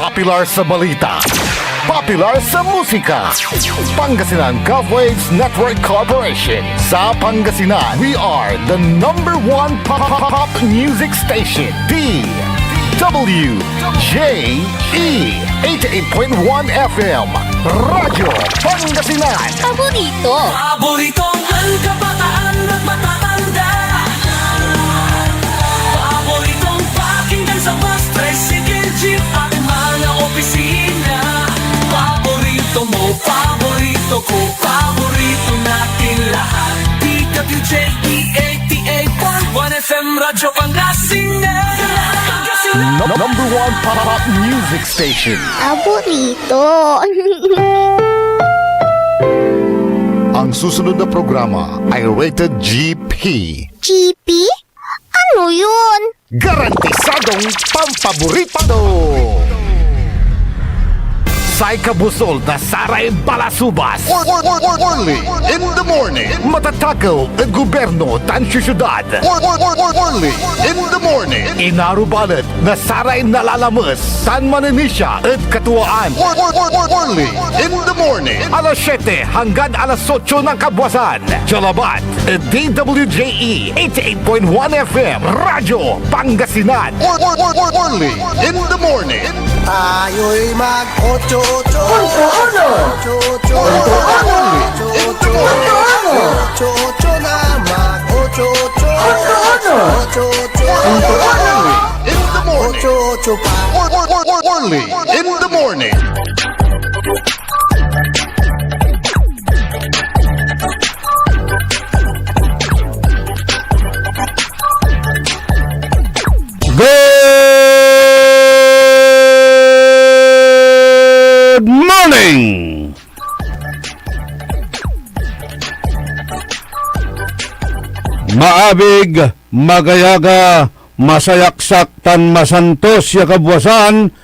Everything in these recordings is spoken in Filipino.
Popular sa balita, popular sa musika. Pangasinan Golfwaves Network Corporation. Sa Pangasinan, we are the number one pop music station. DWJE 88.1 FM. Radyo Pangasinan. Paboritong ang kabataan at matatanda. Paboritong pakinggan sa bus, tricycle, jeep at mga opisina. Paborito mo, paborito ko, paborito natin lahat. DWJE 88.1 FM, Radyo Pangasinan. Number one pop music station. Paborito. Ang susunod na programa ay rated GP. GP? Ano yun? Garantisadong pampaborito! Sai Kabusol na Saray Balasubas. Early in the morning. Matatakaw at gobyerno tan syudad. Early in the morning. Inarubalat na Saray Nalalamas tan Maninisya at Katuwaan. Early in the morning. Alas 7 hanggang alas 8 ng Kabuasan. Jalabat at DWJE 88.1 FM. Radyo Pangasinan. Early in the morning. Tayo'y mag-ocho-ocho. Ocho-ocho na mag-ocho-ocho. In the morning. Ocho-ocho pa. Early in the morning. Good morning. Maabig, magayaga, masayaksak tan masantos ya kabwasan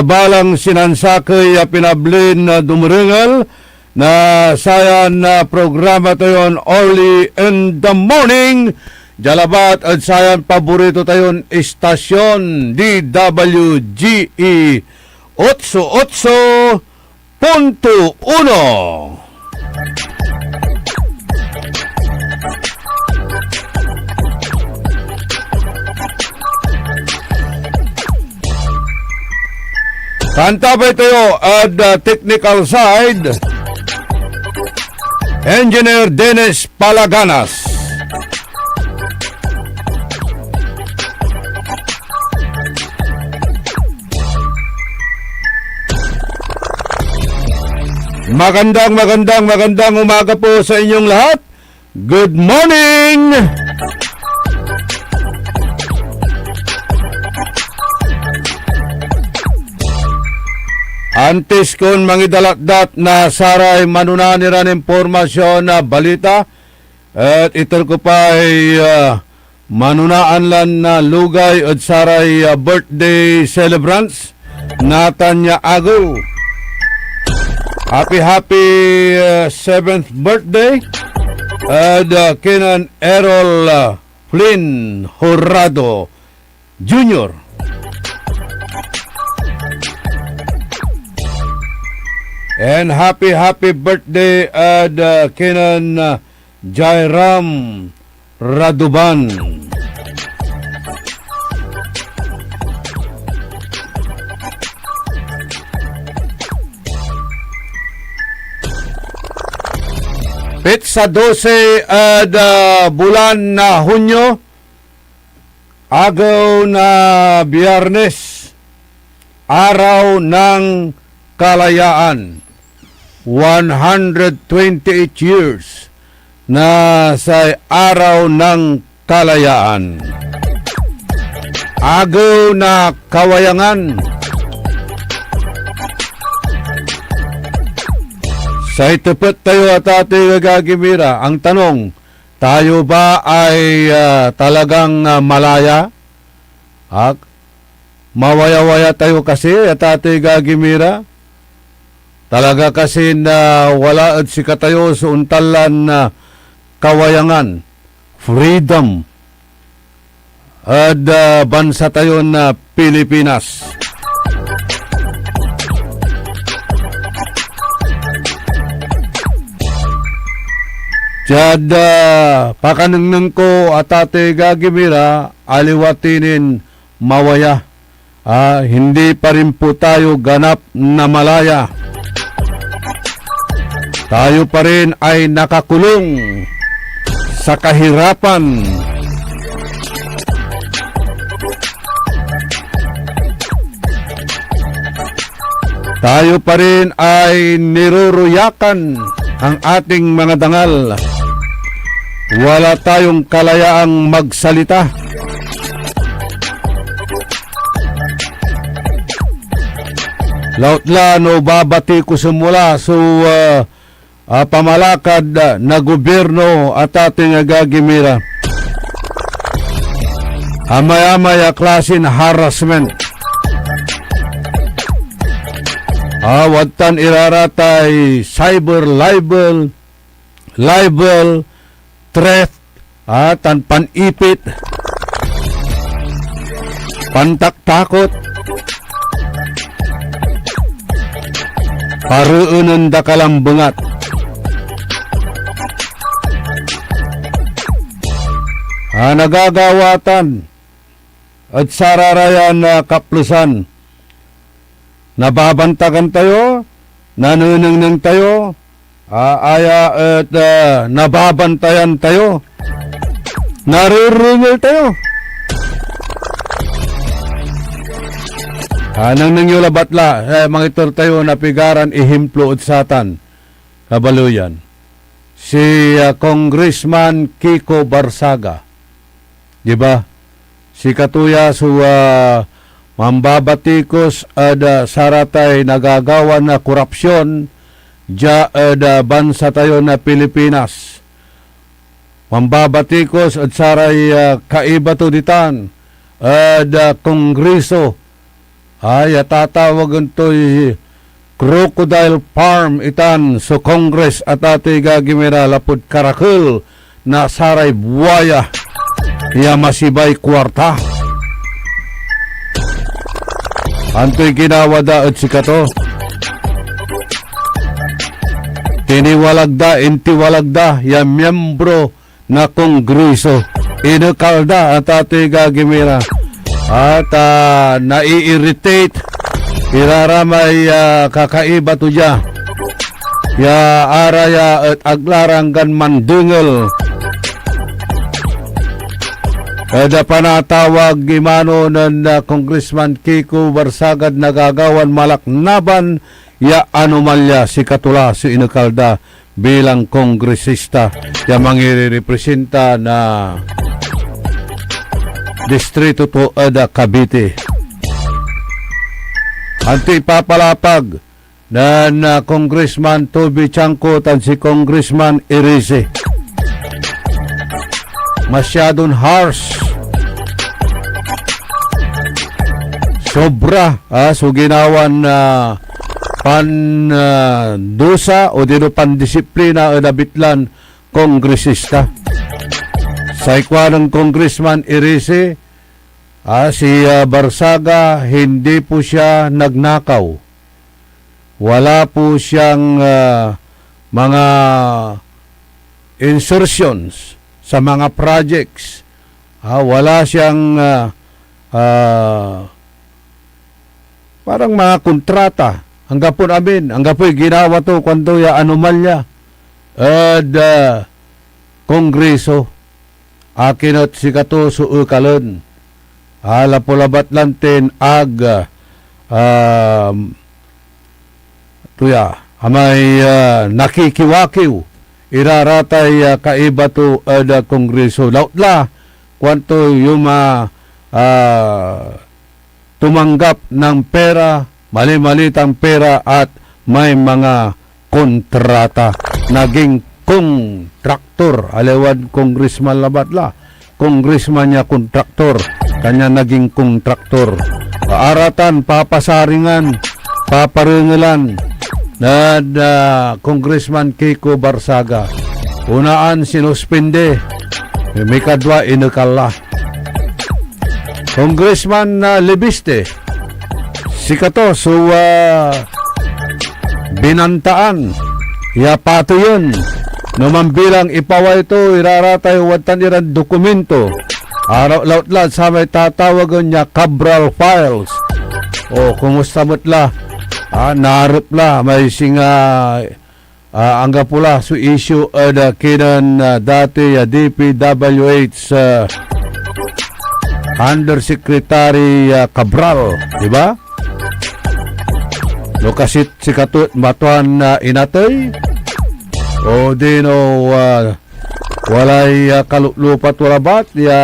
balang sinansakay pinablin na dumuringal na sayan na programa tayon early in the morning. Jalabat at sayan paborito tayon istasyon DWGE 88.1. Kanta ba tayo at the technical side, Engineer Dennis Palaganas. Magandang umaga po sa inyong lahat. Good morning! Antes kon mangidalat-dat na saray manunaniran impormasyon na balita at itor ko pa ay manunaan lan na lugay at saray birthday celebrants Natanya Ago. Happy 7th birthday at Kenan Errol Flynn Horrado Jr. And happy birthday at Kenan Jairam Raduban. Sa 12 bulan na Hunyo, agaw na Biyernes, araw ng kalayaan. 128 years na sa araw ng kalayaan. Agaw na kawayangan. Sa itupot tayo at ating gagimira, ang tanong, tayo ba ay talagang malaya? Mawaya-waya tayo kasi at ating gagimira? Talaga kasi na wala at sika tayo sa untalan na kawayangan, freedom, at bansa tayo na Pilipinas. Tiyad pakanungnung ko at ate gagimira aliwatinin mawaya. Hindi pa rin po tayo ganap na malaya. Tayo pa rin ay nakakulong sa kahirapan. Tayo pa rin ay niruruyakan ang ating mga dangal. Wala tayong kalayaang magsalita. Lautla no babati ko sumula pamalakad na gobyerno at ating gagimira. Amay-amay klase na harassment. Watan iraratay cyber libel, threat, tan panipit, pantaktakot, paruunan da kalambengat. Nagagawatan at sararayan na kaplusan. Nababantagan tayo, nanunang tayo, aya at nababantayan tayo, narirungil tayo. Nang nangyula batla, mangitor tayo napigaran ihimplo at satan, kabaluyan. Si Congressman Kiko Barsaga, di ba? Si Katuya mambabatikos saratay nagagawa na korupsyon ja bansa tayo na Pilipinas. Mambabatikos at saray kaiba to ditan kongreso ay tatawagan to crocodile farm itan so Congress at ati gagimira lapud karakul na saray buwaya ya masibay kwarta. Anto'y ginawada at sikato. Tiniwalagda, intiwalagda, ya miyembro na kongreso. Inukalda at ato'y gagimira. At nai-irritate, iraramay kakaiba to dya. Ya araya at aglaranggan mandungel. Kada panatawag imano ng Congressman Kiko Barsagad nagagawan malaknaban ya anomalya si Katula si Inukalda bilang kongresista ya mangirepresenta na distrito to Cavite. Anti papalapag na Congressman Toby Chanco tan si Congressman Irise. Masyadong harsh. Sobra so ginawan dusa o dino pandisiplina o nabitlan kongresista. Sa ikwa ng Congressman Irise, si Barsaga hindi po siya nagnakaw. Wala po siyang mga insertions sa mga projects. Wala siyang parang mga kontrata. Hanggang amin, hanggang ginawa to kwando ya anomalya. Kongreso, akinot si kato suukalon. Lapulabat lantin tuya, amay nakikiwakiw. Iraratay kaiba to kongreso. Lautla, kwanto yung tumanggap ng pera, mali-malitang pera at may mga kontrata. Naging kontraktor. Aliwan Congressman Labatla. Congressman niya kontraktor. Kanya naging kontraktor. Paaratan, papasaringan, paparingalan na Congressman Kiko Barsaga. Unaan sinuspinde. May kadwa inukala. Congressman Lebiste, si kato binantaan, ya pato yun, Numambilang ipawa ito, iraratay watan iran dokumento. Araw laut sa may tatawagan niya Cabral Files. O, kumusta mo't narap may singa angga pula su issue ada kinan dati DPWH Undersecretary Cabral, di ba? Lokasit si katut matuan inatay o dino walay kalulupat walabat ya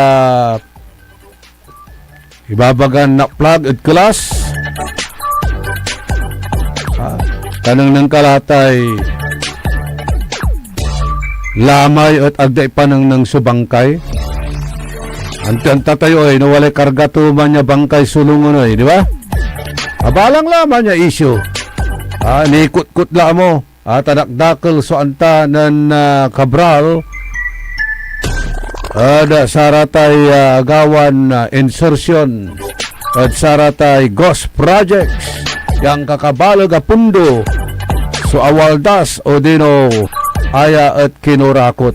ibabagan na plug at class tanang ng kalatay lamay at agday panang ng subangkay ang tatayo ay nawalay karga tuman niya bangkay sulungon ay, di ba? Abalang laman niya issue. Nikut-kut la mo. Tanakdakal so anta ng Cabral. Ada saratay agawan insertion at saratay ghost projects yang kakabalag apundo so awaldas o dino aya at kinurakot.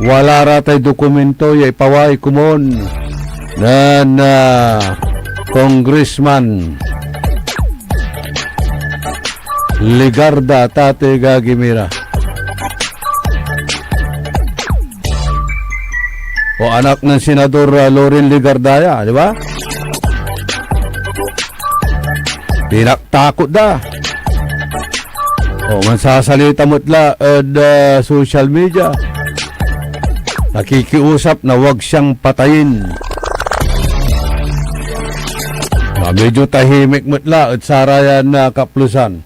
Wala ratay dokumento ya ipaway kumon nan Congressman Ligarda Tate Gagimira o anak ng Senador Loren Ligardaya, di ba? Tinaktakot da o mansasalita mo't social media nakikiusap na wag siyang patayin. Medyo tahimik mutla at sarayan na kaplusan.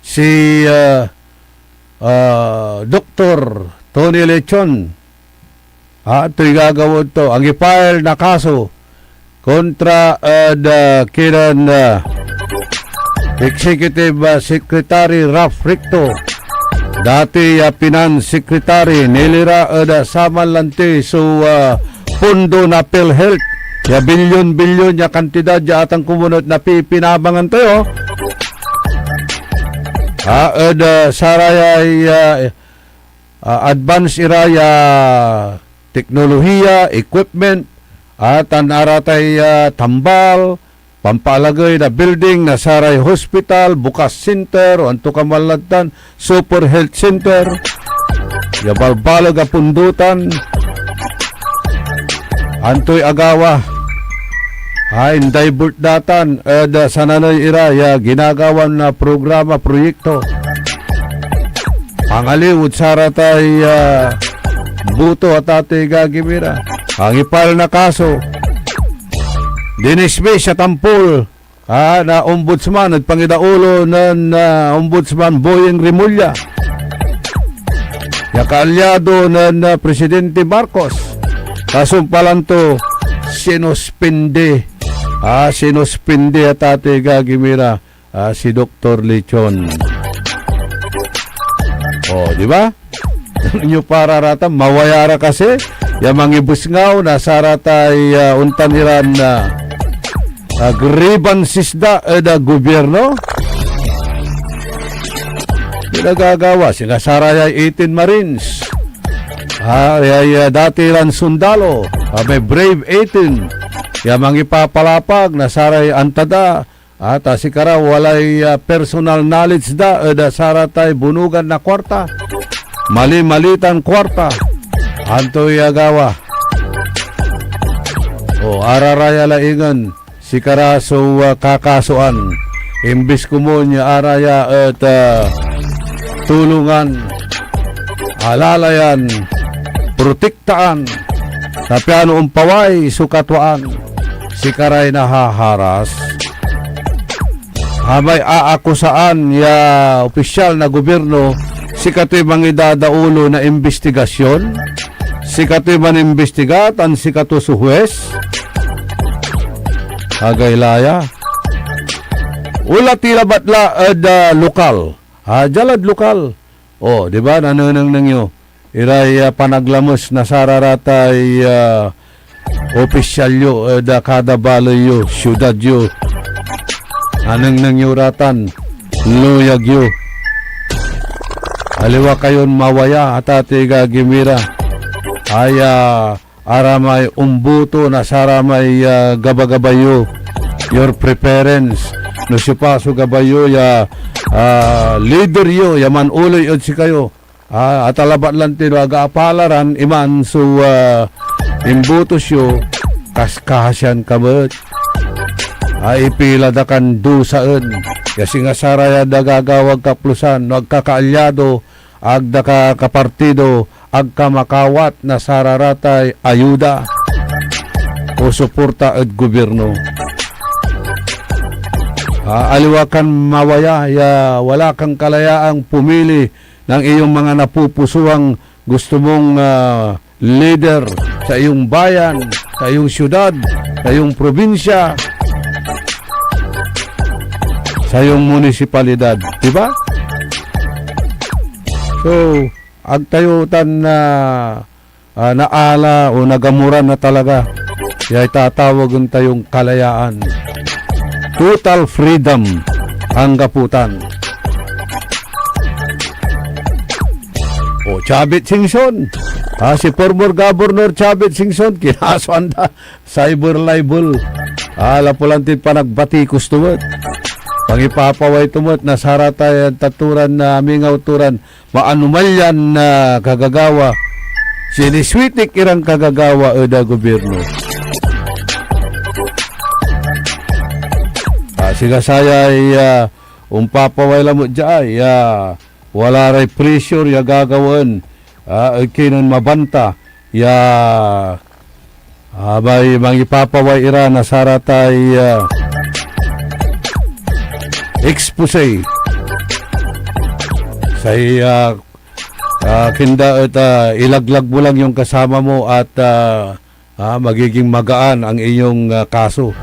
Si Dr. Tony Lechon ito'y gagawin to. Ang i-file na kaso kontra kiran Executive Secretary Ralph Ricto, dati Finance Secretary nilira samalante so pundo na PhilHealth ya bilyon-bilyon ya kantidad ya atang kumunot na pinabangan tayo saraya advance iraya teknolohiya equipment at aratay tambal pampalagay na building na saray hospital, bukas center, o anto kamalatan, super health center, yabalbalag apundutan, antoy agawa, indivert datan, sa nanay ira, ginagawan na programa, proyekto. Pangaliwod saratay buto at ate Gagimira. Ang ipal na kaso, dinismiss sa tampol na ombudsman at pangidaulo ng ombudsman Boyeng Rimulya. Yakaalyado ng Presidente Marcos. Kasumpalan to, sinuspindi. Sinuspindi at ate Gagimira si Dr. Lechon. Di ba? Inyo para rata, mawayara kasi. Yung ibusngaw na saratay untaniran na grievances da gobyerno. Pinagagawa, sinasaraya 18 Marines. Dati ran sundalo, may Brave 18. Yung ipapalapag na saray antada. At sikara walay personal knowledge da saratay bunugan na kwarta. Mali-malitan kwarta. Antoy agawa. Araraya laingan si karaso kakasuan. Imbis kumonya araya at tulungan, alalayan, protektaan, tapi ano umpaway sukatwaan. Si karay nahaharas. May aakusaan ya opisyal na gobyerno si kato'y mangidadaulo na investigasyon. Si kato'y manimbestigatan, si kato su huwes. Agaylaya. Ula tila batla lokal. Jalad lokal. Di ba? Nanunang nangyo. Iray panaglamos na sararatay opisyalyo kada baloyo, syudadyo. Anang nangyuratan, luyagyo. Aliwa kayon mawaya at atiga gimira. Aya aramay umbuto na saramay gabagabayo. Your preference. No si paso gabayo ya leader yo yaman uloy od si kayo. At alabat lang tino agaapalaran iman so imbutos yo kaskasyan kabet. Ipila da kan dusaan. Kasi nga saraya dagagawag kaplusan, nagkakaalyado, agda ka kapartido, agka makawat na sararatay ayuda o suporta at gobyerno. Aliwakan mawaya, ya wala kang kalayaang pumili ng iyong mga napupusuang gusto mong leader sa iyong bayan, sa iyong syudad, sa iyong probinsya, sa iyong munisipalidad, di ba? So, agtayutan na naala o nagamuran na talaga, yay tatawagan tayong kalayaan. Total freedom ang gaputan. O, Chavit Singson. Si former Governor Chavit Singson, kinaswanda, cyber libel. Lapulantin pa nagbatikos tuwad. Pangipapaway tumot na saratay ang taturan na aming autoran maanumalyan na kagagawa siniswitik irang kagagawa da gobyerno. Siga saya ay umpapaway lamot dyan wala ray pressure ya gagawan kinon mabanta ya abay mangipapaway ira na saratay expose say kinda at ilaglag mo lang yung kasama mo at magiging magaan ang iyong kaso.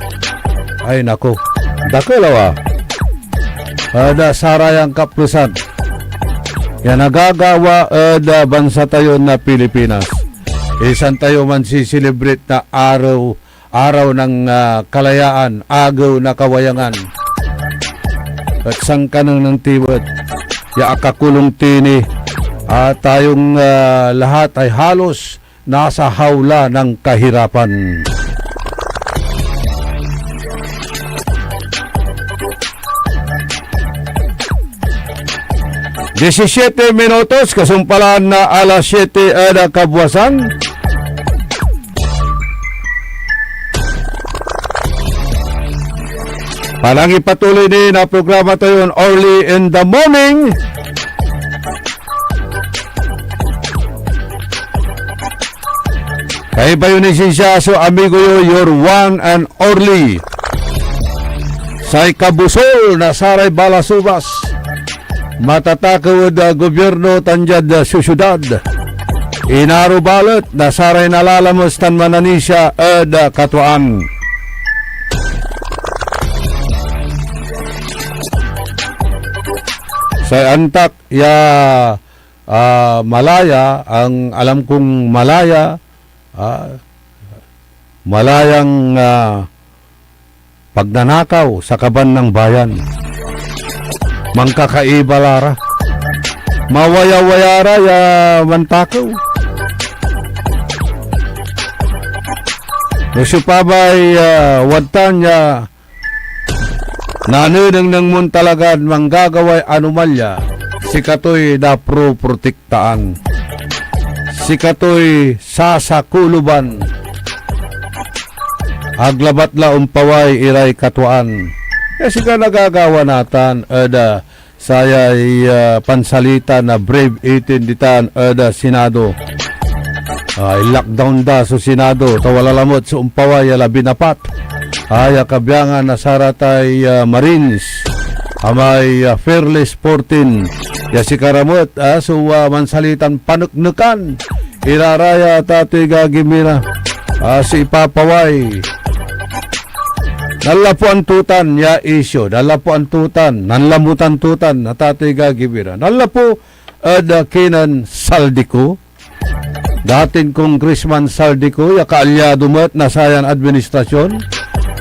Ay nako, dakalawa da sarayang kaplusan yan nagagawa da bansa tayo na Pilipinas. Isan tayo man si-celebrate na araw ng kalayaan, agaw na kawayangan. At sangkanang ng tiwad, ya akakulong tini, tayong lahat ay halos nasa hawla ng kahirapan. Disisyete minutos, kasumpalan na alas 7 na kabuwasan. Palang ipatuloy din na programa tayo early in the morning. Kay Bayunisin siya, so amigo yo, your one and only. Say kabusol na saray balasubas. Matatakaw da gobyerno tanjad susyudad. Inarubalot na saray nalalamos tan mananisya da katuan. Sa antak ya malaya ang alam kong malaya malayang pagnanakaw sa kaban ng bayan mangkakaibalara mawaya-wayara ya mantakaw Nesupabay wadtan ya nanunang nang mun talaga manggagaway anomalya, si katoy da pro-protektaan. Si katoy sasakuluban. Aglabat la umpaway iray katuan. Kasi ka nagagawa natin, sayay pansalita na brave 18 ditan, Senado. Lockdown da sa Senado, tawalalamot sa umpaway labinapat. Kabyangan na saratay Marines amay Fearless 14 si karamot so mansalitan panuknukan iraraya tati gagimira si ipapaway nalapuan tutan ya isyo nalapuan tutan nanlamutan tutan na tati gagimira nalapo kinan Saldico dating Congressman Saldico ya kaalyado mat na sayan administrasyon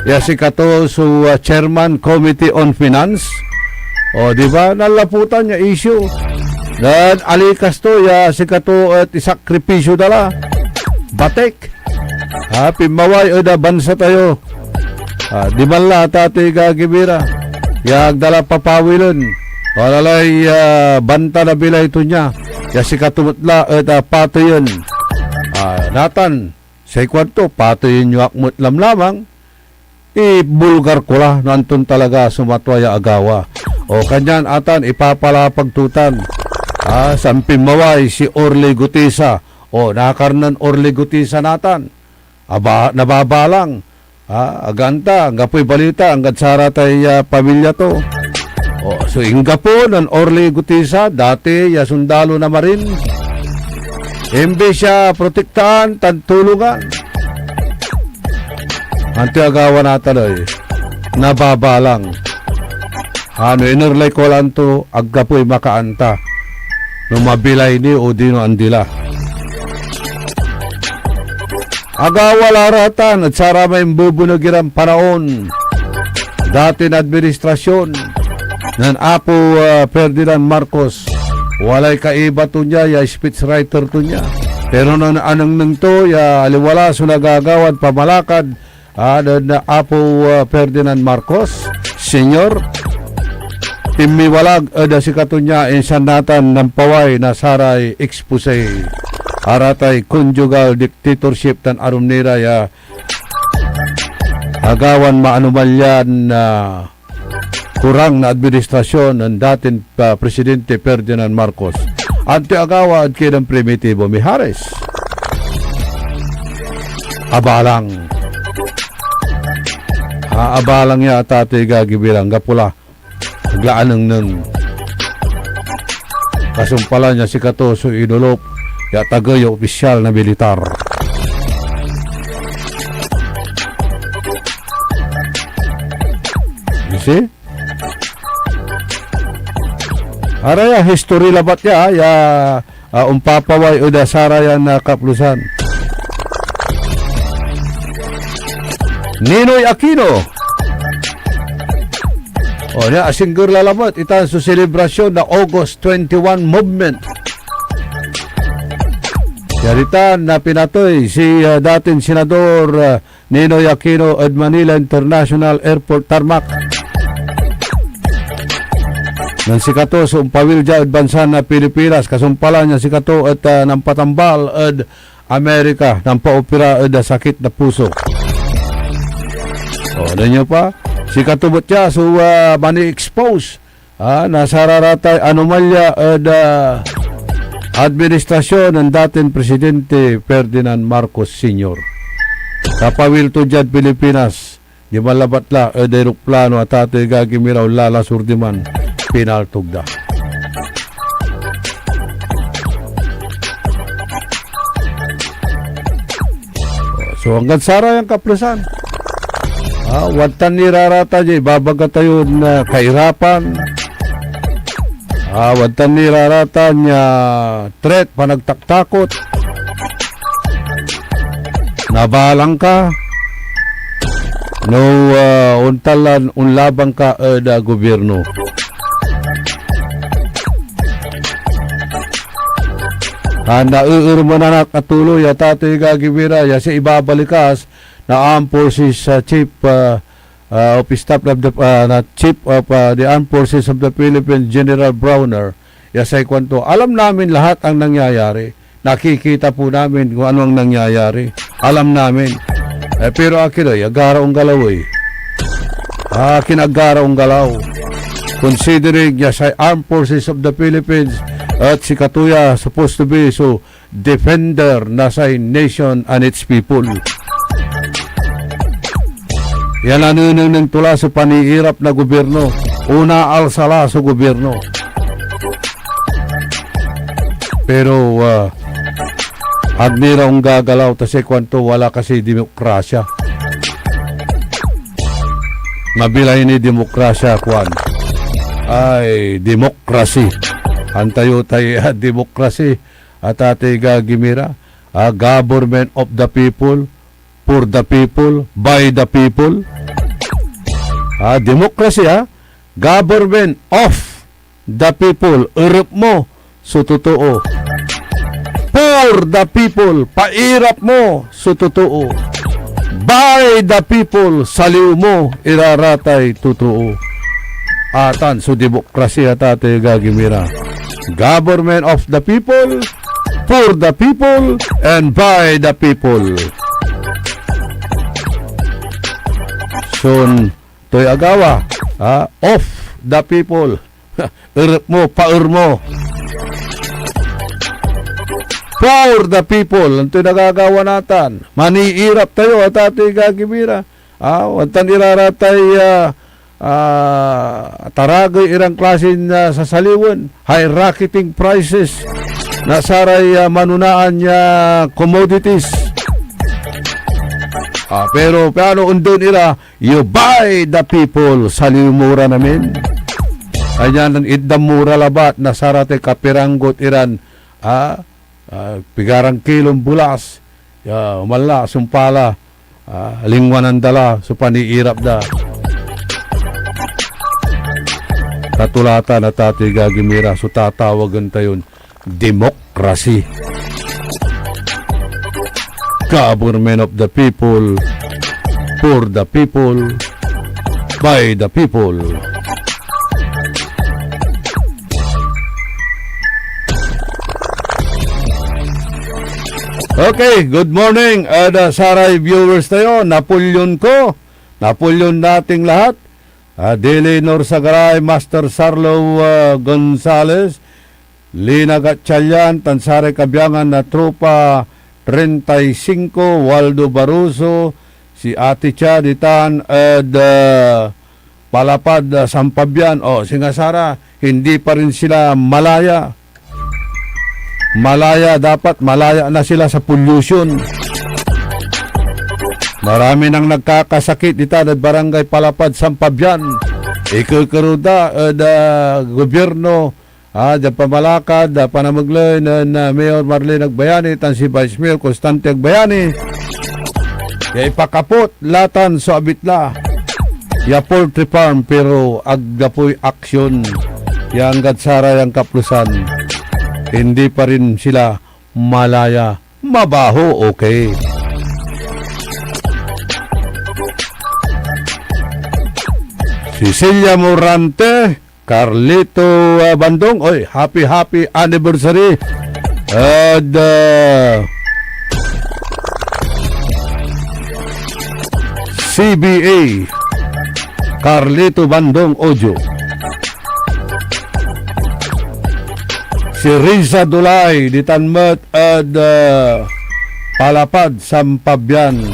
ya si kato su Chairman Committee on Finance. O di ba nalaputan niya issue. Dan alikas to, ya si kato at isakripisyo dala. Batek. Pimaway o da bansa tayo. Di man la tate gagibira. Yag dala papawilon. Walalay banta na bilay ito niya. Ya si katumutla at patayon. Natan, sa ikwanto, patayon yung akmut lamang. Ibulgar ko la, nantun talaga sumatwaya agawa. O kanyan atan, ipapalapagtutan. Sampin maway si Orly Gutisa. O nakarnan Orly Gutisa natan. Nababalang. Aganta, gapoy balita, anggat sara tay pamilya to. So inga po ng Orly Gutisa, dati ya sundalo na marin. Imbe siya protektahan, tantulungan. Anti agawa natin ay nababalang. Inerlay ko lang to, aggapoy makaanta. Mabilay ni o dino andila. Agawala ratan at sara may bubunugiran paraon. Dati na administrasyon ng Apo Ferdinand Marcos. Walay kaiba to niya, ya speechwriter to niya. Pero nang anong nang to, ya aliwala so nagagawad pamalakad na Apo Ferdinand Marcos, Senyor. Timiwalag da si katunya insanatan ng paway na saray expose aratay conjugal dictatorship tan arumnira ya agawan maanumalyan na kurang na administrasyon ng dating Presidente Ferdinand Marcos. Anti agawa at kinang Primitivo Mijares. Abalang. Abalang ya tate gagibilang gapula. Naglaan ng kasumpala niya si Katoso Idolop ya tagay opisyal na militar. You see? Araya history labat ya umpapaway o dasarayan na kaplusan. Ninoy Aquino. Asinggur lalamat itan sa selebrasyon na August 21 movement. Yaritan na pinatoy si dating Senador Ninoy Aquino at Manila International Airport tarmac. Nang si Kato sa umpawilja at bansa na Pilipinas, kasumpala niya si Kato at ng patambal at Amerika ng paopera at sakit na puso. Ano nyo pa? Si katubot niya so mani-expose nasararatay anomalya at administrasyon ng dating Presidente Ferdinand Marcos Sr. Kapawil to dyan Pilipinas di malabatla aeroplano at ato'y gagimiraw lala surdiman pinaltugda. So hanggang sara yung kaplusan. Watan nirarata dyan, babaga tayo na kahirapan. Watan nirarata niya threat, panagtaktakot. Nabalang ka. No, untalan, unlabang ka da gobyerno. Nauurmanak at tuloy at ato'y gagibira, ya si ibabalikas na Armed Forces Chief of Staff of the Chief of the Armed Forces of the Philippines General Browner yasay kwanto alam namin lahat ang nangyayari, nakikita po namin kung ano ang nangyayari, alam namin pero akin ay agaraong galaw kinagaraong galaw considering yasay Armed Forces of the Philippines at si Katuya supposed to be so defender na sa nation and its people. Yan anunang ng tula sa panihirap na gobyerno. Una alsala sa gobyerno. Pero admira ang gagalaw kasi kwanto wala kasi demokrasya. Mabilay ni demokrasya kwan. Ay, demokrasi. Antayo tayo demokrasi. At ate gagimira. Government of the people. For the people, by the people. Demokrasya, government of the people. Urip mo, so totoo. For the people, pairap mo, so totoo. By the people, saliw mo, iraratay, totoo. Atan, so demokrasya tate gagimira. Government of the people, for the people, and by the people. Son, to'y agawa, of the people. Irap mo, paur mo. For the people, ang nagagawa natin. Maniirap tayo at ating gagimira. Wantan iraratay taragay irang klase na sa saliwan. High rocketing prices. Nasaray manunaan niya commodities. Pero paano undon ira? You buy the people. Saliwmura namin. Ayan ang idamura labat. Nasarate kapiranggot iran. Pigarang kilong bulas, umala, sumpala, lingwan ang dala, so paniirap da. Katulata na tati gagimira, so tatawagan tayo, demokrasi. Government of the people, for the people, by the people. Okay, good morning, Saray viewers tayo, Napoleon ko, Napoleon nating lahat, Delenor Sagaray, Master Sarlo Gonzales, Lina Gatchalian, Tansare Kabiangan na Tropa 35, Waldo Baruso, si Ate Chaditan, Palapad Sampabian, Singasara, hindi pa rin sila malaya. Malaya dapat, malaya na sila sa pollution. Marami nang nagkakasakit dito at barangay Palapad, Sampabian. Ikukuruda, gobyerno, da pamalakad, da panamaglay na Mayor Marlene Agbayani, tan si Vice Mayor Constante Agbayani. Ya ipakapot, latan so abitla. Ya poultry farm, pero agdapoy aksyon. Ya anggad sara yang kaplusan. Hindi pa rin sila malaya. Mabaho, okay. Cecilia Morante, Carlito Bandong, happy anniversary. CBA, Carlito Bandong Ojo. Si Riza Dulay, di Tanmet at Palapad, Sampabian.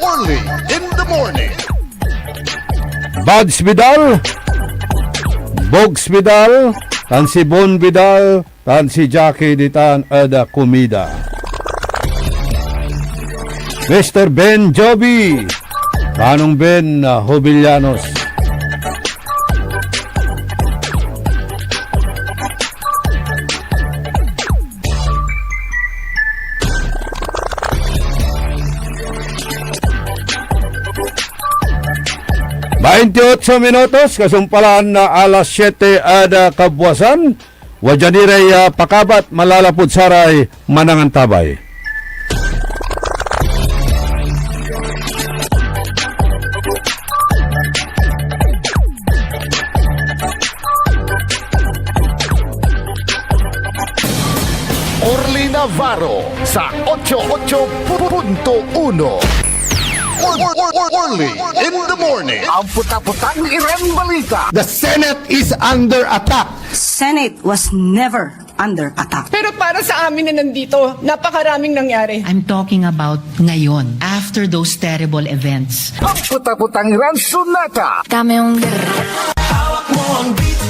Early in the morning. Buds Vidal, Bogs Vidal, tan si Bon Vidal, tan si Jackie Ditan ada Kumida. Mr. Ben Joby, Manong Ben Hobillanos. Minutos, kasumpalaan na alas 7 ada kabwasan. Wajaniray pakabat, malalapod saray, manangan tabay. Orly Navarro sa 88.1. Early in the morning. Ang puta-putang Iren Balita. The Senate is under attack. Senate was never under attack. Pero para sa amin na nandito, napakaraming nangyari. I'm talking about ngayon, after those terrible events. Ang puta-putang Iren Sunata. Kami yung Hawak mo ang beat.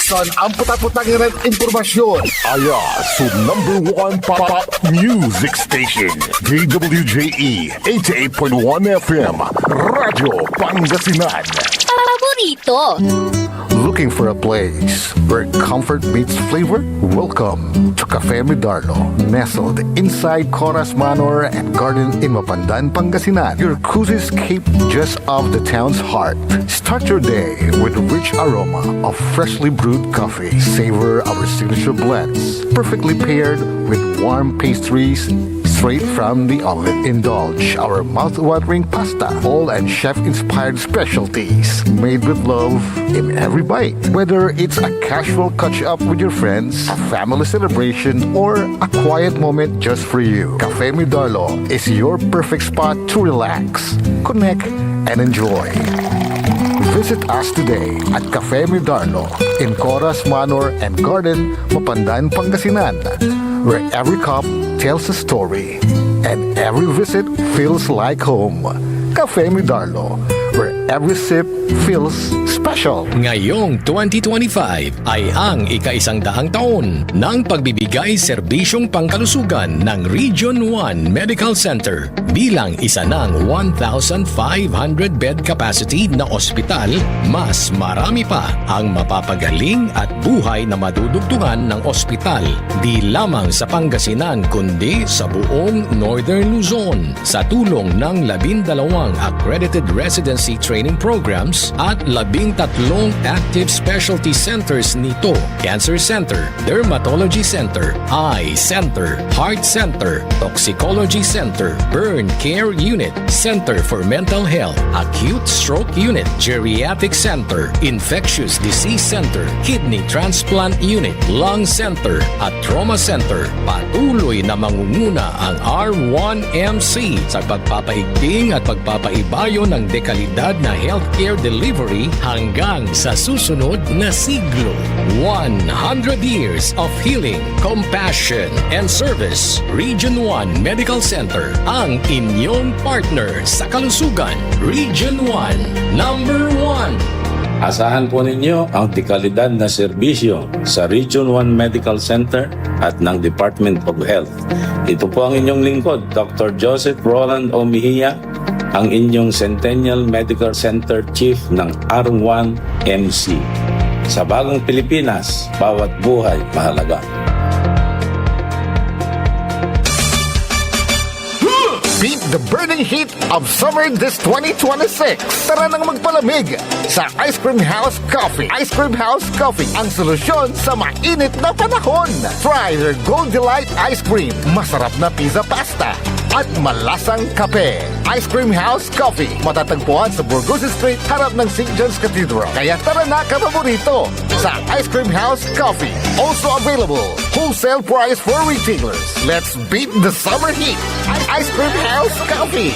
San ang puta-putang Iren Impormasyon. Aya, so #1 pop music station. DWJE 88.1 FM. Radyo Pangasinan. paborito. Look Looking for a place where comfort meets flavor? Welcome to Cafe Medardo, nestled inside Coras Manor and Garden in Mapandan, Pangasinan. Your cozy escape just off the town's heart. Start your day with a rich aroma of freshly brewed coffee. Savor our signature blends, perfectly paired with warm pastries straight from the oven. Indulge our mouth-watering pasta, all and chef-inspired specialties made with love in every bite. Whether it's a casual catch-up with your friends, a family celebration, or a quiet moment just for you, Cafe Medardo is your perfect spot to relax, connect, and enjoy. Visit us today at Cafe Medardo in Coras Manor and Garden, Mapandan, Pangasinan, where every cup tells a story and every visit feels like home. Cafe Medardo, where every sip feels special. Ngayong 2025 ay ang ika-100 taon ng pagbibigay serbisyong pangkalusugan ng Region 1 Medical Center bilang isa ng 1,500 bed capacity na ospital. Mas marami pa ang mapapagaling at buhay na madudugtungan ng ospital di lamang sa Pangasinan kundi sa buong Northern Luzon sa tulong ng 12 accredited residency training programs at 13 active specialty centers nito: Cancer Center, Dermatology Center, Eye Center, Heart Center, Toxicology Center, Burn Care Unit, Center for Mental Health, Acute Stroke Unit, Geriatric Center, Infectious Disease Center, Kidney Transplant Unit, Lung Center at Trauma Center. Patuloy na mangunguna ang R1MC sa pagpapaigting at pagpapaibayo ng dekalidad na healthcare delivery hanggang sa susunod na siglo. 100 years of healing, compassion, and service. Region 1 Medical Center, ang inyong partner sa kalusugan. Region 1, number 1. Asahan po ninyo ang dekalidad na serbisyo sa Region 1 Medical Center at ng Department of Health. Ito po ang inyong lingkod, Dr. Joseph Roland O. Mejia, ang inyong Centennial Medical Center Chief ng R1MC. Sa bagong Pilipinas, bawat buhay mahalaga. Beat the burning heat of summer this 2026. Tara nang magpalamig sa Ice Cream House Coffee. Ice Cream House Coffee, ang solusyon sa mainit na panahon. Try their Gold Delight Ice Cream, masarap na pizza pasta, at malasang kape. Ice Cream House Coffee, matatagpuan sa Burgos Street, harap ng St. John's Cathedral. Kaya tara na kapaborito sa Ice Cream House Coffee. Also available, wholesale price for retailers. Let's beat the summer heat. Ice Cream House Coffee.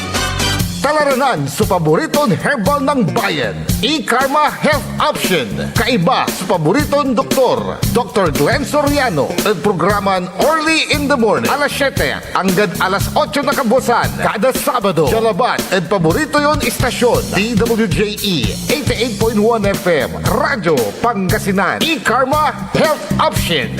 Talaranan sa paboritong herbal ng bayan. E-Karma Health Option. Kaiba sa paboritong doktor, Dr. Glenn Soriano. At programan Early in the Morning. Alas 7 hanggang alas 8 na kabusan. Kada Sabado. Jalaban. At paborito yon istasyon. DWJE 88.1 FM. Radyo Pangasinan. E-Karma Health Option.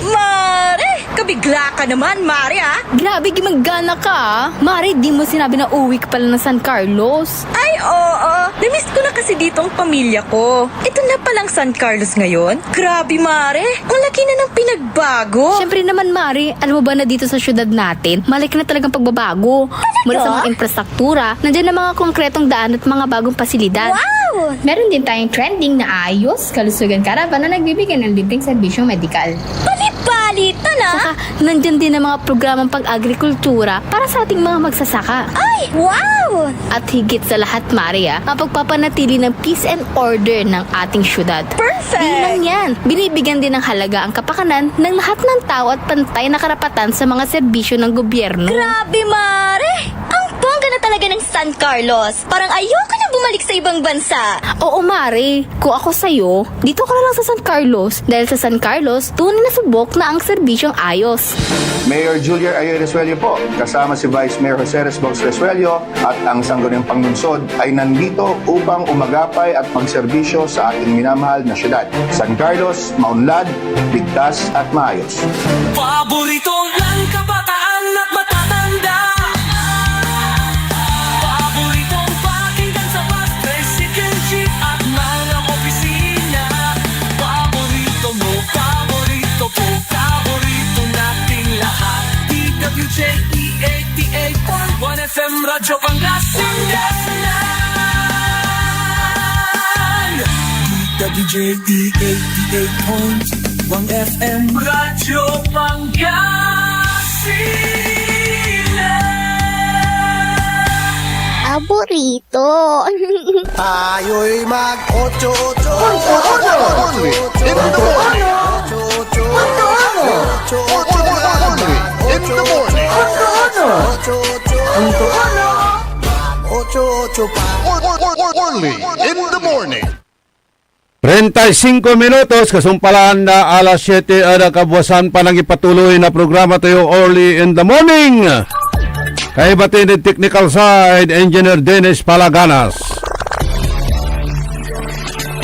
Mare! Kabigla ka naman, Mare, ha? Grabe, gimagana ka, ah. Mari, di mo sinabi na uwi ka pala ng San Carlos. Ay, oo. Namiss ko na kasi dito ang pamilya ko. Ito na palang San Carlos ngayon. Grabe, Mare. Ang laki na ng pinagbago. Siyempre naman, Mari, alam mo ba na dito sa syudad natin, malaki na talagang pagbabago. Mula sa mga infrastruktura, nandiyan na mga konkretong daan at mga bagong pasilidad. Wow! Meron din tayong trending na ayos, kalusugan karavan na nagbibigay ng libreng serbisyong medikal. Balitan, ha? Saka, nandyan din ang mga programang pag-agrikultura para sa ating mga magsasaka. Ay, wow! At higit sa lahat, Maria, ang pagpapanatili ng peace and order ng ating syudad. Perfect! Di lang yan, binibigyan din ng halaga ang kapakanan ng lahat ng tao at pantay na karapatan sa mga serbisyo ng gobyerno. Grabe, Mare! Ang bongga na talaga ng San Carlos. Parang ayoko na bumalik sa ibang bansa. Oo, Mari. Kung ako sa'yo, dito ka na lang sa San Carlos. Dahil sa San Carlos, tunay na subok na ang serbisyong ayos. Mayor Julia Ayer Resuello po, kasama si Vice Mayor Jose Resbox Resuello at ang sangguniang panglunsod ay nandito upang umagapay at magserbisyo sa ating minamahal na syudad. San Carlos, maunlad, ligtas at maayos. Paboritong lang kabataan at matatanda. Paboritong pakinggan sa bus, tricycle, jeep at mga opisina. WJD 88.1 FM Radyo Pangasinan. Paborito. Tayo'y mag-ocho-ocho. Only in the morning. Only in the morning. Only in the morning. 35 minutos, kasumpalaan na alas 7 ada kabuwasan pa ng ipatuloy na programa tayo early in the morning. Kay batin technical side, Engineer Dennis Palaganas.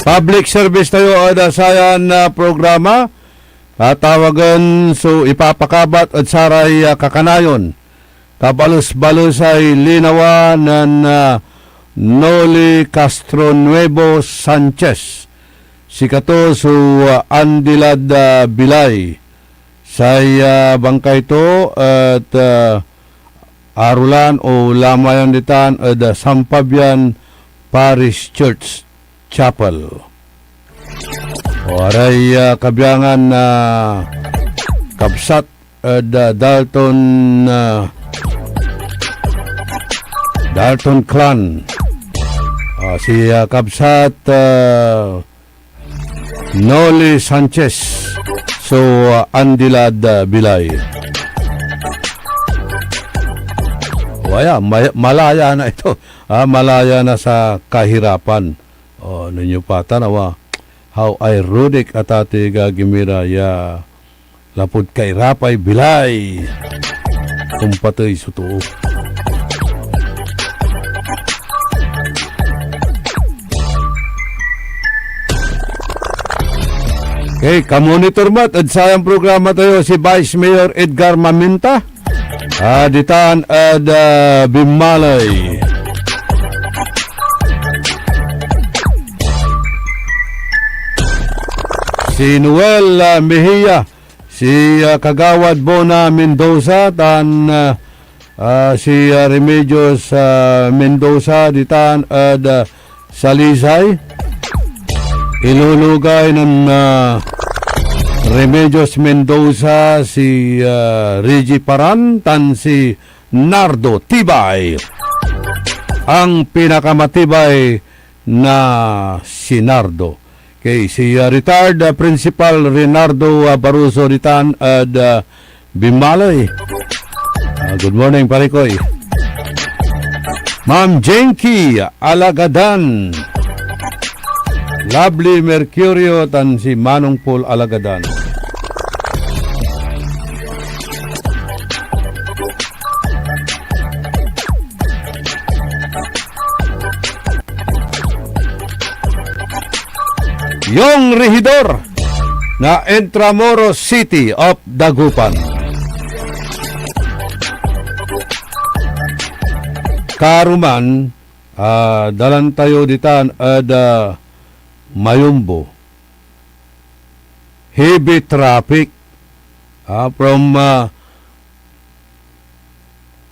Public service tayo ada sayan na programa. Tawagan so ipapakabat at saray kakanayon. Kabalus-balus ay linawan ng Noli Castronuevo Sanchez. Sikato so Andilad Bilay. Say bangkay to at Arulan o Lamayan ditan at Sampabian Parish Church Chapel. Waray kabiyangan na kabsat at Dalton Clan. Si kabsat Noli Sanchez. So Andilad Bilay. Waya, malaya na ito. Malaya na sa kahirapan. Ninyo pa tanawa. How ironic at ati gagimira ya lapod kay Rapay Bilay. Kumpatoy suto. Okay, kamonitor mat at sayang programa tayo si Vice Mayor Edgar Maminta. Ditan at Bimalay. Si Noel Mejia, si Kagawad Bona Mendoza, tan si Remedios Mendoza, ditan at Salisay. Ilulugay ng Remedios Mendoza si Reggie Paran, tan si Nardo Tibay. Ang pinakamatibay na si Nardo. Okay, si retired Principal Renardo Baruso ditan at Bimalay. Good morning, Parikoy. Ma'am Jenky Alagadan. Lovely Mercurio tan si Manong Paul Alagadan. Yung rehidor na Intramuros City of Dagupan. Karuman, dalan tayo ditan at Mayumbo. Heavy traffic from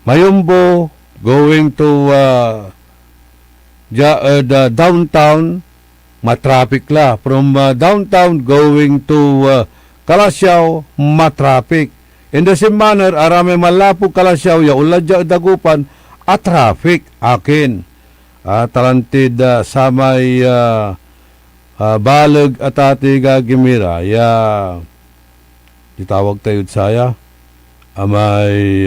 Mayumbo going to downtown. Matraffic la. From downtown going to Kalasyaw, matraffic. In the same manner, arame malapo Kalasyaw, yaulad dya Dagupan, traffic akin. Talantid sa may balag at ati gagimira, itawag tayo saya, amay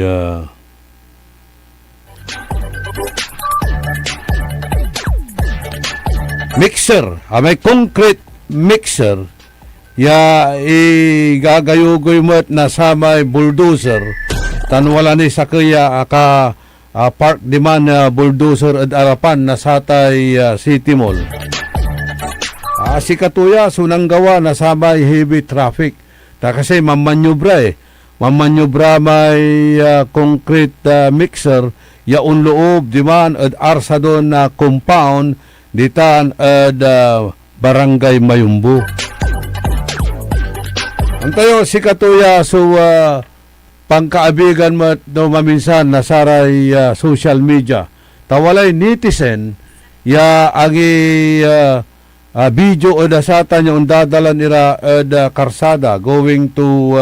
mixer, may concrete mixer, igagayugoy mo at nasamay bulldozer, tan wala ni sa kaya park demand bulldozer at arapan na satay City Mall. Si Katuya, sunang gawa nasamay heavy traffic. Kasi mamanyubra mamanyubra may concrete mixer, yaun loob diman at arsa doon na compound ditan at barangay Mayumbo. Antayo si Katuya so pangkaabigan mo no maminsan nasaray social media. Tawalay netizen agi video o dasatan yung dadalan nila da karsada going to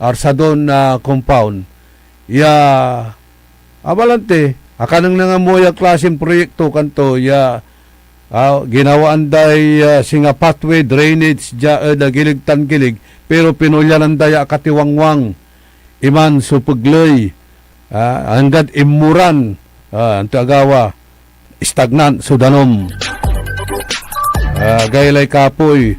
Arsadon compound. Ya abalante akanang nangamoy klaseng proyekto kanto ya ginawaan day singa pathway drainage da gilig-tan-gilig pero pinulyanan daya katiwangwang iman supugloy hanggat imuran ang tagawa stagnant sudanom gaylay kapoy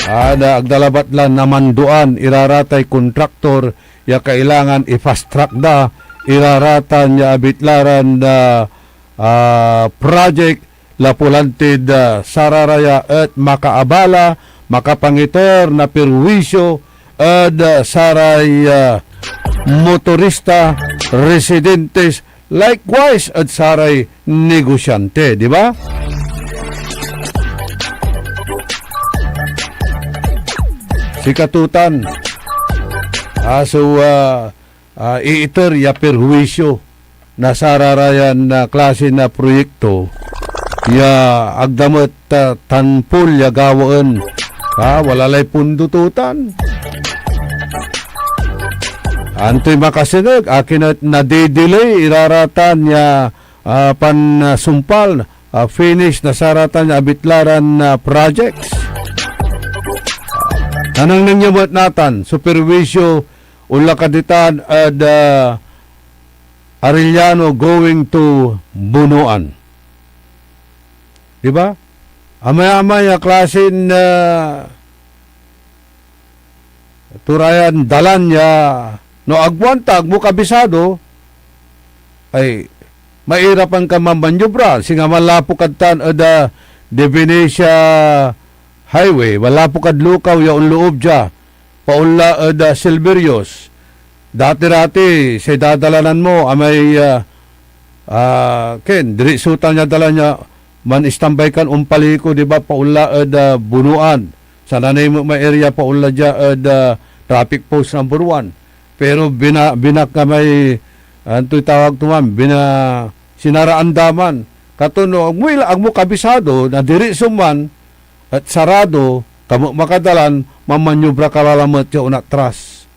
ada agdalabat lan namanduan iraratay kontraktor ya kailangan i-fast track da iraratan ya abitlaran na project lapulantid sararaya at makaabala makapangitor na perwisyo at saray motorista residentes likewise at saray negosyante, di ba? Sikatutan iiter ya perwisyo na sararayan na klase na proyekto ya agdamot tanpol ya gawaan walalay pundututan antoy makasinag akin at nadidelay iraratan ya pansumpal finish na saratan ya abitlaran na projects anang nangyamot natan supervisyo ulakaditan at Arellano going to Bunuan. Diba? Amay-amay klasin turayan dalan ya no agwantag mo kabisado ay mairapan ka mamanyubra singa malapo kadtan ada de Venecia Highway malapo kad lukaw ya unloob dya paula ada Silverios dati-rati sa dadalanan mo amay ken diri sutan niya dala niya man istambay kan umpaliko di ba paula ada Bunuan sa nanay mo may area paula dya ada traffic post number 1 pero binak kamay antoy tawag tuman sinaraan daman katuno ang mo kabisado na diri suman at sarado kamo makadalan mamanyubra kalalamot yung unatras.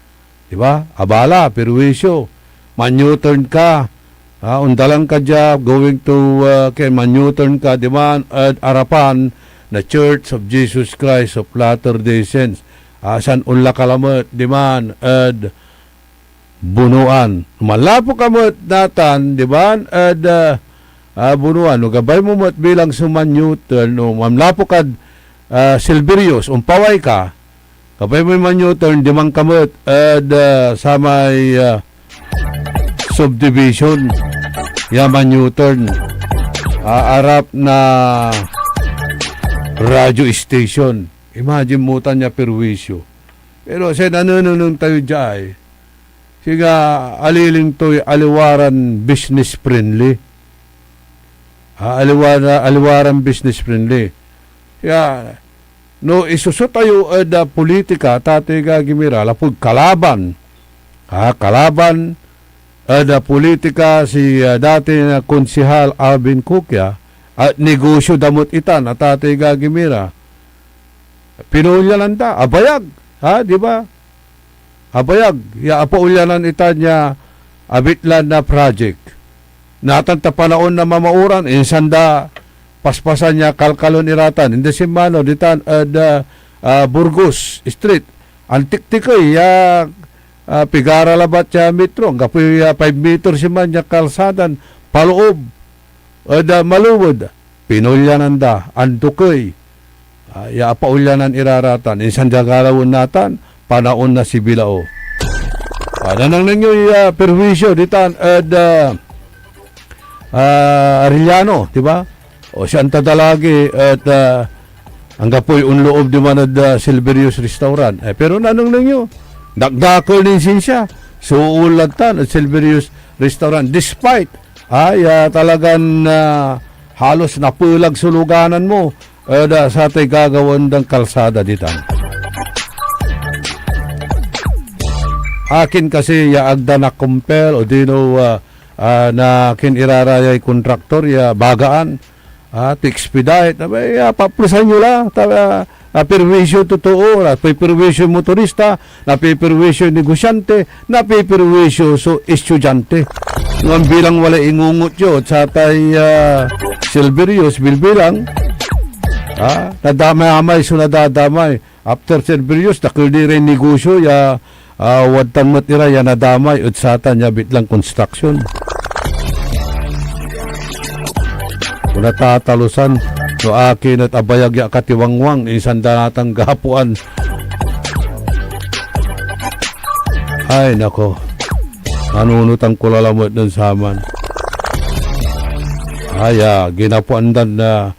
Diba? Abala, perwisyo. Man-U-turn ka. Undalang ka dyan, going to man-U-turn ka, diba? At arapan na Church of Jesus Christ of Latter-day Saints. San unla kalamot, diba? At Bunuan. Malapo kamot datan, diba? At Bunuan. Gabay mo mo't bilang suman-U-turn. Mamlapo ka Silverios, umpaway ka. Kapay mo man U-turn, dimang kamot at sa may subdivision yaman U-turn arap na radio station. Imagine mo niya perwisyo. Pero sa nanununong tayo dyan siga aliling to'y aliwaran business friendly. Aliwaran business friendly. Kaya no isusot tayo da politika tatiga gimira lapud kalaban kalaban da politika si dati na konsehal Alvin Cukya at negosyo damot itan at tatiga gimira pinulyanan abayag di ba abayag ya apaulyanan itan niya abitlan na project natan ta panaon na mamauran insanda paspasan niya kalkalon iratan hindi simano ditan Burgos Street antik-tikoy ya pigara labat siya metro kapoy 5 meters siman niya kalsadan paloob maluwod pinulyanan antukoy ya paulyanan iraratan insan jagalawon natan panaon na si Bilao nanang nangyay perwisyo ditan Arellano diba o siyang tadalagi at ang kapoy unloob di man at Silverios Restaurant. Pero nanong nyo, nagdakol din siya. Suulatan at Silverios Restaurant. Despite talagang halos napulag suluganan mo sa tay gagawan ng kalsada dito. Akin kasi agda na compel o dino na kinirarayay kontraktor bagaan to expedite, paplusan nyo lang, perwisyo totoo, perwisyo motorista, perwisyo negosyante, perwisyo estudyante. Ngayon bilang wala ingungot yun, sa tay Silverius, bilbilang, nadamay-amay, so nadadamay. After Silverius, nakildi rin negosyo, wadtan matira, nadamay, at satan, bitlang construction. Kung natatalusan, no akin at abayag ya katiwangwang, isang danatang gapuan. Ay, nako. Nanunutan ko lalamot ng saman. Ay, ginapuandan na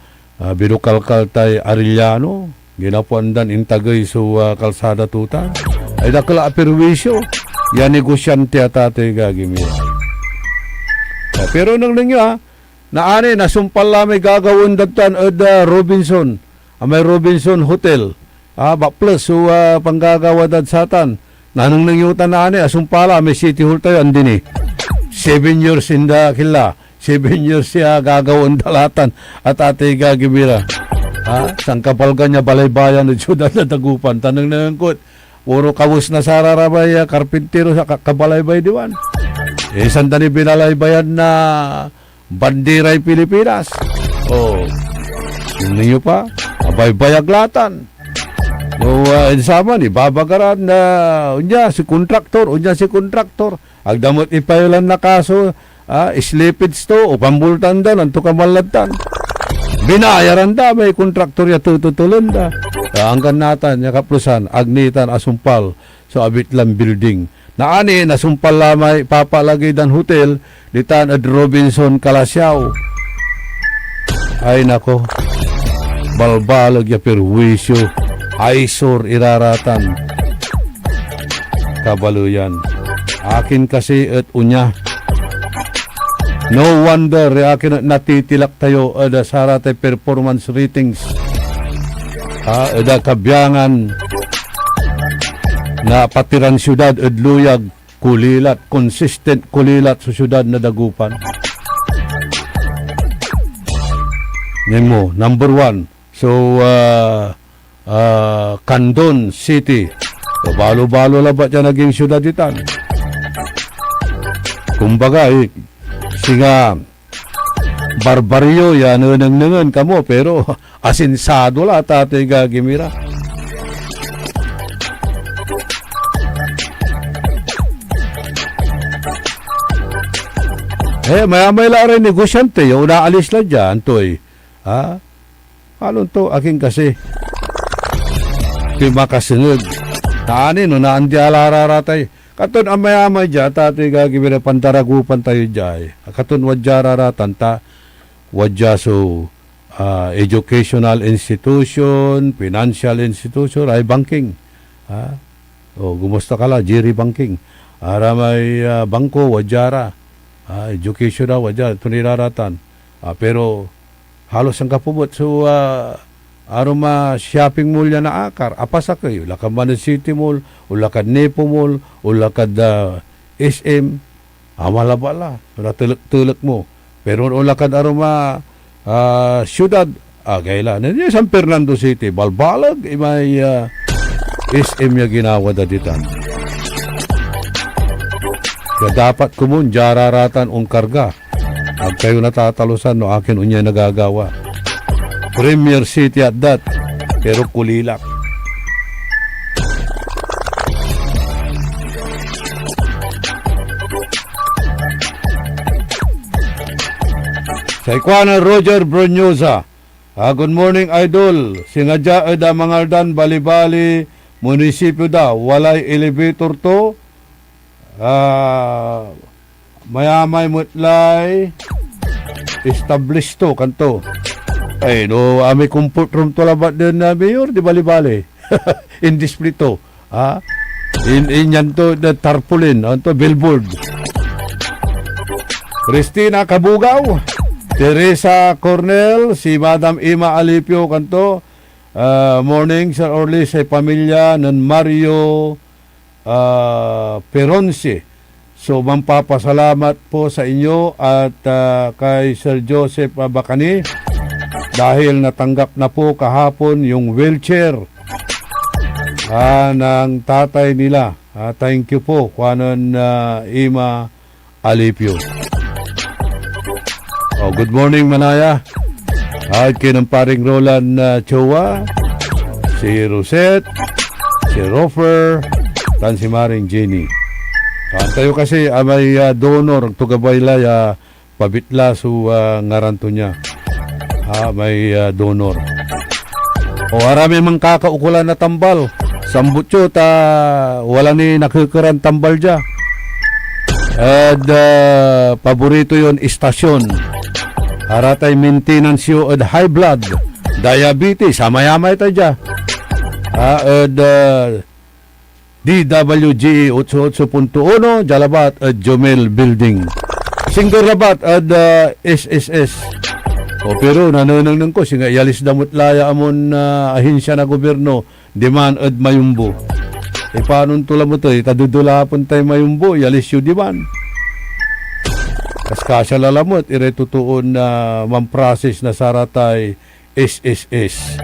binukalkal tay Arellano. Ginapuandan intagay sa kalsada tuta. Ay, nakala perwisyo. Yan negosyante at ate gagimira. Pero nang ninyo, naani, nasumpal lang may gagawin dagtan Robinson. May Robinson Hotel. Plus, so panggagawa dad satan. Nanang nangyutan na ani, asumpala, may City Hall tayo, andini. 7 years in the kila. 7 years siya gagawin dalatan at ate gagimira. Sang kapalga niya balaybayan at syudad na Dagupan. Tanang nangangkot, puro kawus na sararabay, karpintero sa kabalaybay diwan. Sandani binalaybayan na Bandiray Pilipinas. Yung ninyo pa, abay-bayaglatan. Insama ni babagaran na unya si kontraktor. Agdamot ipailan na kaso, slippage to, o pambultan da, nanto kamalatan. Binayaran da, may kontraktor ya tututulan da. Angkan natan, yakaplusan, agnitan, asumpal, so abitlang building. Naani, nasumpal lamay, papalagay dan hotel, ditan at Robinson Kalasyaw. Ay nako, balbalag ya perwisyo, aysor iraratan. Kabaluyan. Akin kasi at unya. No wonder, akin at natitilak tayo ada sarate performance ratings. Ada kabyangan na patiran syudad adluyag kulilat, consistent kulilat sa syudad na Dagupan. Nemo, number 1. So, Candon City. So, balo-balo lang ba dyan naging syudad itan? Kumbaga, singa barbaryo yan, nangangan kamo, pero asinsado la tate gagimira. May rin negosyante, yung naalis lang dyan, toy. Paano to? Aking kasi, makasunod. Taani, no, naandi alararatay. Katon amay-amay dyan, tate gagimira, pantaragupan tayo dyan. Katon wadya raratan, wadya so, educational institution, financial institution, ay banking. Gumusta ka la, Jerry Banking. May bangko, wadyara. Educational, wadya, ito niraratan. Pero, halos ang kapubot. So, aroma shopping mall yan na akar. Apasa kayo, lakad Manila City Mall, ulakad Nepo Mall, ulakad SM. Malabala, tulak mo. Pero ulakad aroma syudad, gayla. Nandiyan San Fernando City, balbalag, may SM niya ginawa daditan. Kaya dapat kumun, jararatan ang karga. At kayo natatalusan, no, akin unya nagagawa. Premier City at that, pero kulilak. Sa ikwana Roger Bronyosa, good morning idol. Singadya eda mangaldan bali-bali munisipyo da, walay elevator to. Mayamay mutlay established to kanto. Ay no, may comfort room to labat din na mayor di bali-bali. Indisplay to. Inyan to the tarpaulin, to billboard. Christina Kabugaw, Teresa Cornel, si Madam Ima Alipio kanto. Morning Sir Orly sa pamilya ng Mario Peronce. So, mampapasalamat po sa inyo at kay Sir Joseph Bacani dahil natanggap na po kahapon yung wheelchair ng tatay nila. Thank you po, Kuanon Ima Alipio. Good morning, Manaya. At kinamparing Roland Chowa, si Rosette, si Rofer, dan si Maring Jenny. Tayo kasi may donor, tugabaylay, pabitla su ngaranto niya. May donor. Arami mang kakaukulan na tambal. Sambutyo wala ni nakikuran tambal dya. At paborito yon istasyon. Haratay maintenance yo at high blood, diabetes, samay-amay tayo dya. At DWG 88.1, Jalabat at Jomel Building. Single Rabat at SSS. Pero nanunang ko, singa yalis damot laya amon ahinsya na gobyerno, diman at mayumbo. Paano tula mo to? Tadudulapon tayo mayumbo, yalis yung diman. Kaskasya lalamot, iretutuon na mamprasis na saratay SSS.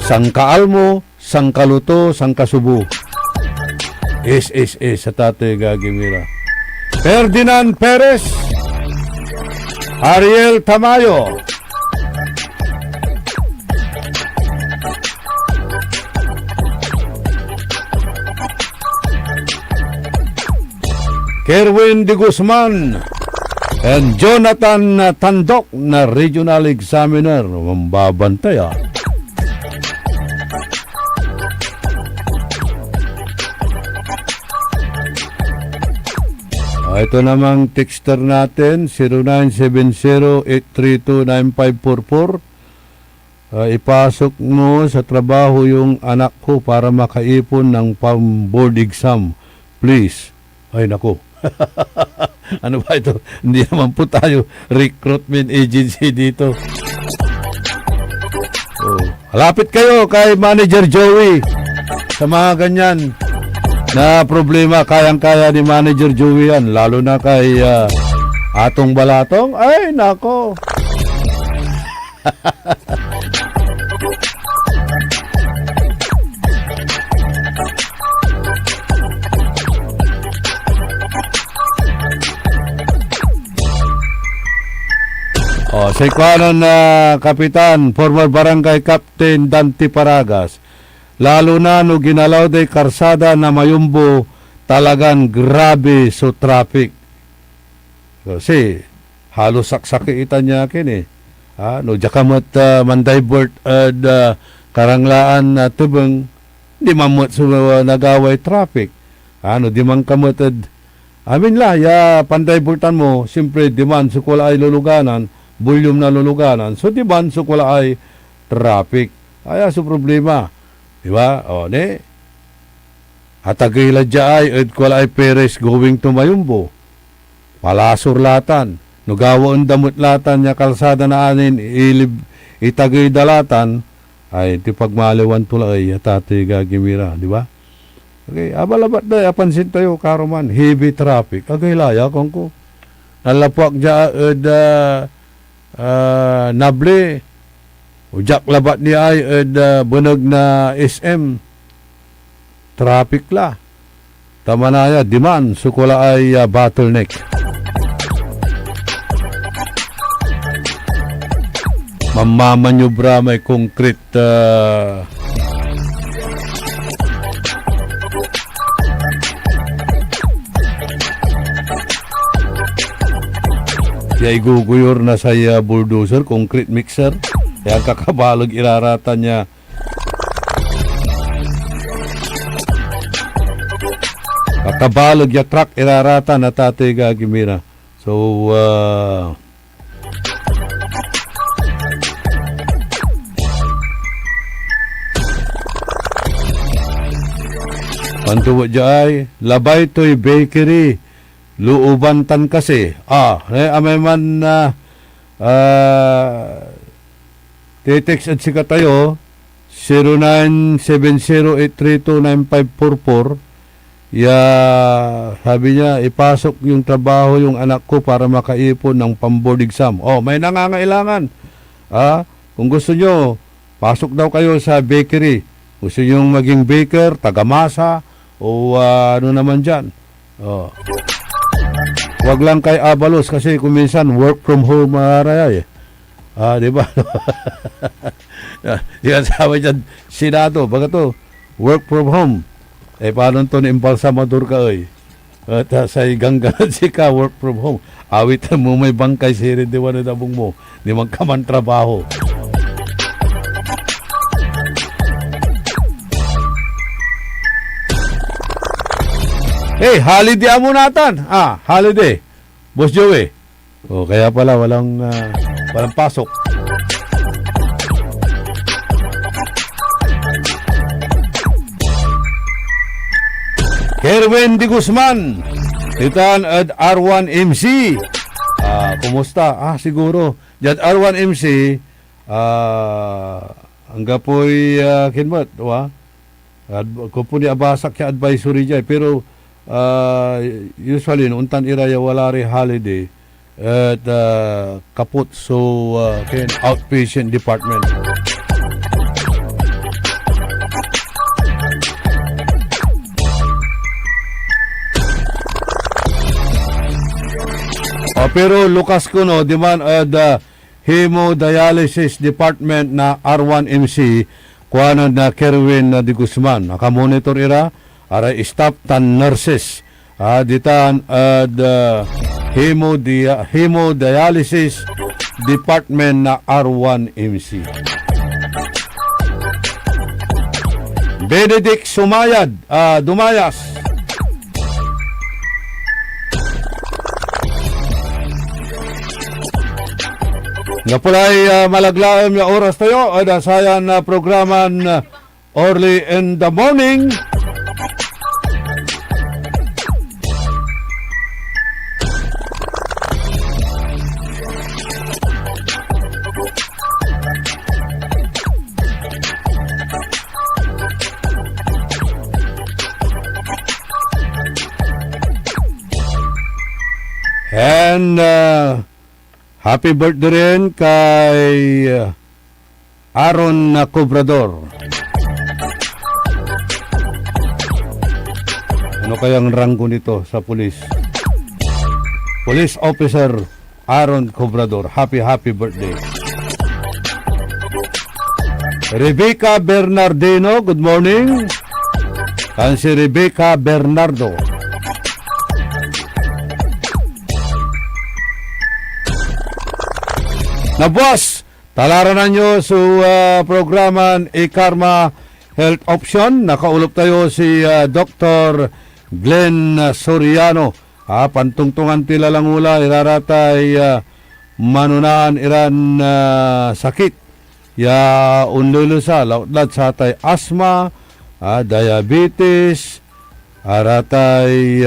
Sangkaalmo, sangkaluto, sangkasubo. SSS sa Tatay Gagimira. Ferdinand Perez, Ariel Tamayo, Kerwin de Guzman, and Jonathan Tandok na regional examiner. Mambabantay ito namang texter natin, 0970-832-9544. Ipasok mo sa trabaho yung anak ko para makaipon ng pang-board exam. Please. Ay, naku. Ano ba ito? Hindi naman po tayo recruitment agency dito. Halapit kayo kay Manager Joey sa mga ganyan na problema. Kayang-kaya ni Manager Joey yan, lalo na kay Atong Balatong. Ay, nako. Si Kuanon Kapitan, former Barangay Captain Dante Paragas, lalo na no ginalaw day karsada na mayumbo, talagang grabe so traffic. Kasi halos saksakitan niya akin no jakamot mandibert at karanglaan tubeng di mamot so nagaway traffic. No di man kamot amin la ya pandaybertan mo, siyempre di man so kula ay luluganan, volume na luluganan, so di man so kula ay traffic. Aya so problema. Diba? Ne? Hatagila dya ay kula ay Perez going to Mayumbo. Palasur latan. Nugawa ang damot latan niya kalsada na anin itagay dalatan ay ti pagmaliwan tula ay Tatay Gagimira. Diba? Okay. Abalabat na apansin tayo karuman. Heavy traffic. Agay laya kong ko. Nalapuak dya nable. Ujak labat ni ay bunag na SM. Traffic la. Tama na ya, diman, sukula ay bottleneck. Mamamanyubra may concrete kaya iguguyor na sa bulldozer, concrete mixer. Kaya kakabalog irarata niya. Kakabalog ya truck irarata na Tatay Gagimira. So, pantuwa dyan ay, labay to'y bakery. Luubantan kasi. Amay man na T-text at sika tayo 0970-832-9544. sabi niya, ipasok yung trabaho yung anak ko para makaipon ng pang-board exam. May nangangailangan. Kung gusto nyo, pasok daw kayo sa bakery. Gusto nyo maging baker, tagamasa, o ano naman dyan. Wag lang kay Abalos kasi kung minsan work from home Raya eh. Di ba? Yan sabi dyan, Senado, baga to, work from home. Paano to ni Imbalsamador ka eh? At sa gangganan si ka, work from home. Awitan mo may bangkay sirin, di wala dabong mo. Di man ka man trabaho. Holiday mo natin. Holiday. Boss Joey. Kaya pala walang pasok. Kerwin de Guzman. Titan at R1MC. Kumusta? Siguro. Diyan R1MC. Ang gapoy kinbat. Ko po ni abasak siya advisory dyan. Pero usually untan iraya wala rin holiday at kaput so outpatient department. Pero Lucas Cuno di man hemodialysis department na R1MC kuha na Kerwin de Guzman nakamonitor ira ara staff tan nurses ditan hemodialysis department na R1MC. Benedict Sumayad Dumayas. Napulay malaglaom yung oras tayo sayan na programan Early in the Morning. And happy birthday rin kay Aaron Cobrador. Ano kayang ranggo nito sa pulis? Police Officer Aaron Cobrador. Happy birthday. Rebecca Bernardino, good morning. Kan si Rebecca Bernardo. Na boss, talaranan nyo sa programan e-Karma Health Option. Nakaulop tayo si Dr. Glenn Soriano. Pantungtungan tila lang ula, iraratay manunaan iran sakit. Ya unlulusa, lautlat sa tay asma, diabetes, aratay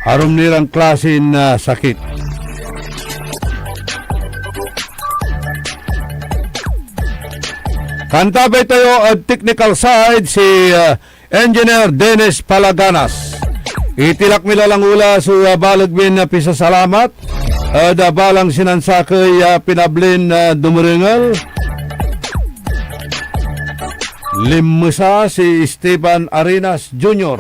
arum nilang klase na sakit. Kantabay tayo at technical side si Engineer Dennis Palaganas. Itilak mila lang ula sa balagbin na pisasalamat. Balang sinansakay pinablin dumuringal. Limusa si Esteban Arenas Jr.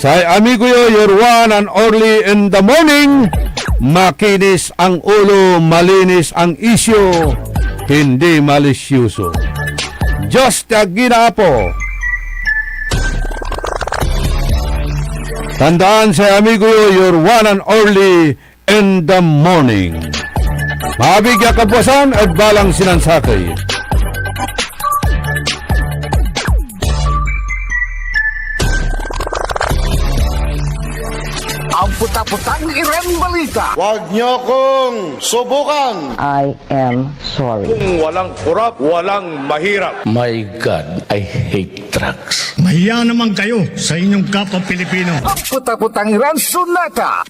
Say amigo yo, your one and only in the morning. Makinis ang ulo, malinis ang isyo, hindi malisyoso. Diyos ginapo. Tandaan sa amigo yo, your one and only in the morning. Mabigya kapuasan at balang sinansakay. Ang puta-putang Iren Balita. Huwag niyo kong subukan. I am sorry. Kung walang kurap, walang mahirap. My God, I hate drugs. Mahiya naman kayo sa inyong kapwa Pilipino. Ang puta-putang Iren Sunata.